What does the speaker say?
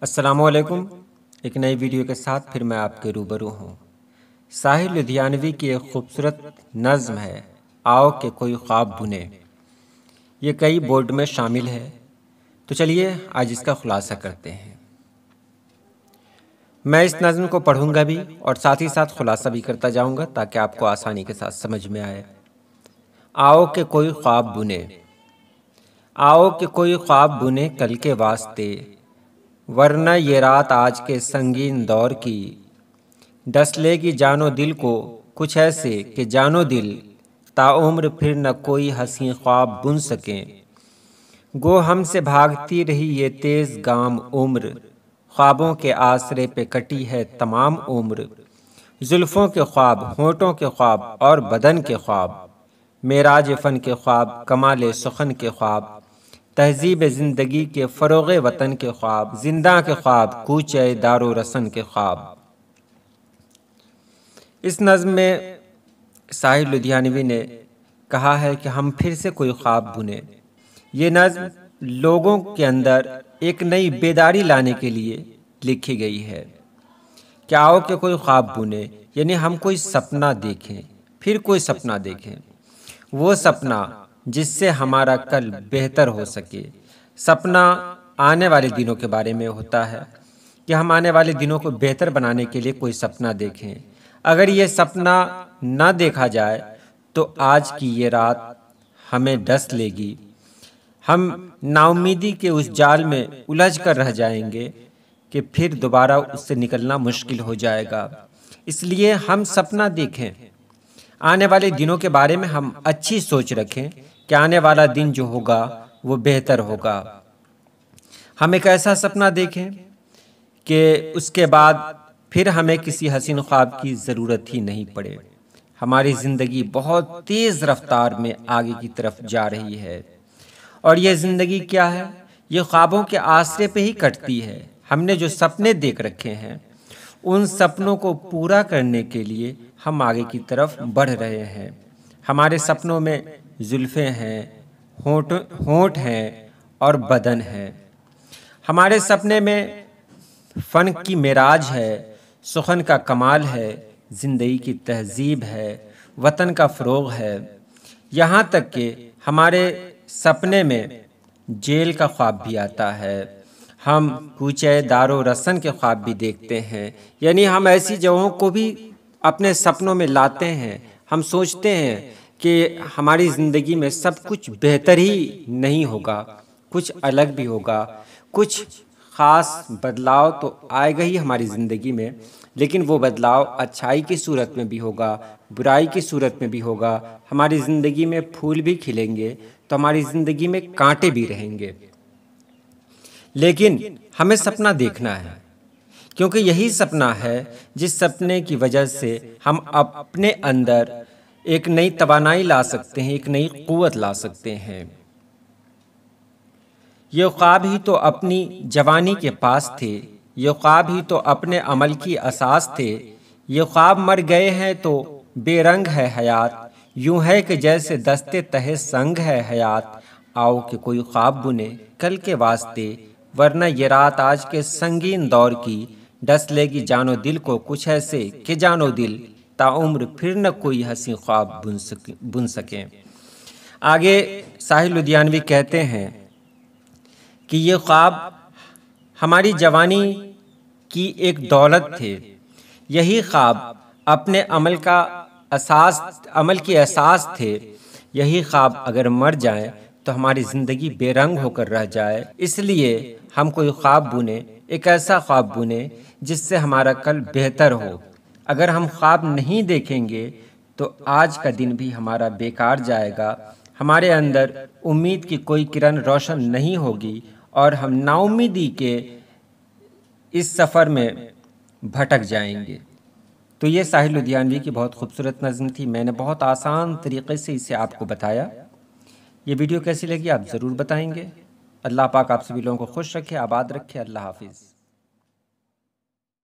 अस्सलामुअलैकुम। एक नई वीडियो के साथ फिर मैं आपके रूबरू हूँ। साहिर लुधियानवी की एक खूबसूरत नज़्म है, आओ के कोई ख्वाब बुने। ये कई बोर्ड में शामिल है, तो चलिए आज इसका खुलासा करते हैं। मैं इस नज़्म को पढ़ूंगा भी और साथ ही साथ खुलासा भी करता जाऊंगा ताकि आपको आसानी के साथ समझ में आए। आओ के कोई ख्वाब बुने, आओ के कोई ख्वाब बुने कल के वास्ते, वरना ये रात आज के संगीन दौर की, डस लेगी जानो दिल को कुछ ऐसे कि जानो दिल ताउम्र फिर न कोई हंसी ख्वाब बुन सके। गो हमसे भागती रही ये तेज गाम उम्र, ख्वाबों के आसरे पे कटी है तमाम उम्र। जुल्फों के ख्वाब, होंठों के ख्वाब और बदन के ख्वाब, मेराज फन के ख्वाब, कमाल सुखन के ख्वाब, तहजीब ज़िंदगी के फ़रोग़ वतन के ख्वाब, जिंदा के ख्वाब, कूचे दारो रसन के ख्वाब। इस नज़्म में साहिर लुधियानवी ने कहा है कि हम फिर से कोई ख्वाब बुने। ये नज़्म लोगों के अंदर एक नई बेदारी लाने के लिए लिखी गई है कि आओ के कोई ख्वाब बुने, यानी हम कोई सपना देखें, फिर कोई सपना देखें, वो सपना जिससे हमारा कल बेहतर हो सके। सपना आने वाले दिनों के बारे में होता है कि हम आने वाले दिनों को बेहतर बनाने के लिए कोई सपना देखें। अगर ये सपना ना देखा जाए तो आज की ये रात हमें डस लेगी, हम नाउमीदी के उस जाल में उलझ कर रह जाएंगे कि फिर दोबारा उससे निकलना मुश्किल हो जाएगा। इसलिए हम सपना देखें, आने वाले दिनों के बारे में हम अच्छी सोच रखें कि आने वाला दिन जो होगा वो बेहतर होगा। हम एक ऐसा सपना देखें कि उसके बाद फिर हमें किसी हसीन ख्वाब की ज़रूरत ही नहीं पड़े। हमारी ज़िंदगी बहुत तेज़ रफ्तार में आगे की तरफ जा रही है और ये ज़िंदगी क्या है, ये ख्वाबों के आसरे पे ही कटती है। हमने जो सपने देख रखे हैं उन सपनों को पूरा करने के लिए हम आगे की तरफ बढ़ रहे हैं। हमारे सपनों में जुल्फ़ें हैं, होंठ हैं और बदन है। हमारे सपने में फ़न की मेराज है, सुखन का कमाल है, ज़िंदगी की तहजीब है, वतन का फ़रोग़ है। यहाँ तक कि हमारे सपने में जेल का ख्वाब भी आता है, हम कूचे दारो रसन के ख्वाब भी देखते हैं। यानी हम ऐसी जगहों को भी अपने सपनों में लाते हैं। हम सोचते हैं कि हमारी ज़िंदगी में सब कुछ बेहतर ही नहीं होगा, कुछ अलग भी होगा, कुछ ख़ास बदलाव तो आएगा ही हमारी ज़िंदगी में, लेकिन वो बदलाव अच्छाई की सूरत में भी होगा, बुराई की सूरत में भी होगा। हमारी ज़िंदगी में फूल भी खिलेंगे तो हमारी ज़िंदगी में कांटे भी रहेंगे। लेकिन हमें सपना देखना है, क्योंकि यही सपना है जिस सपने की वजह से हम अपने अंदर एक नई तवानाई ला सकते हैं, एक नई क़ुव्वत ला सकते हैं। ये ख्वाब ही तो अपनी जवानी के पास थे, ये ख्वाब ही तो अपने अमल की असास थे। ये ख्वाब मर गए हैं तो बेरंग है हयात, यूं है कि जैसे दस्ते तहे संग है हयात। आओ कि कोई ख्वाब बुने कल के वास्ते, वरना ये रात आज के संगीन दौर की, डस लेगी जानो दिल को कुछ ऐसे कि जानो दिल ताउम्र फिर न कोई हंसी ख्वाब बुन सके। आगे साहिर लुधियानवी कहते हैं कि ये ख्वाब हमारी जवानी की एक दौलत थे। यही ख्वाब अपने अमल की एहसास थे। यही ख्वाब अगर मर जाएं तो हमारी ज़िंदगी बेरंग होकर रह जाए। इसलिए हम कोई ख्वाब बुने, एक ऐसा ख्वाब बुने जिससे हमारा कल बेहतर हो। अगर हम ख्वाब नहीं देखेंगे तो आज का दिन भी हमारा बेकार जाएगा, हमारे अंदर उम्मीद की कोई किरण रोशन नहीं होगी और हम नाउमीदी के इस सफ़र में भटक जाएंगे। तो ये साहिर लुधियानवी की बहुत खूबसूरत नज़्म थी। मैंने बहुत आसान तरीक़े से इसे आपको बताया। ये वीडियो कैसी लगी आप ज़रूर बताएंगे। अल्लाह पाक आप सभी लोगों को खुश रखे, आबाद रखे। अल्लाह हाफिज़।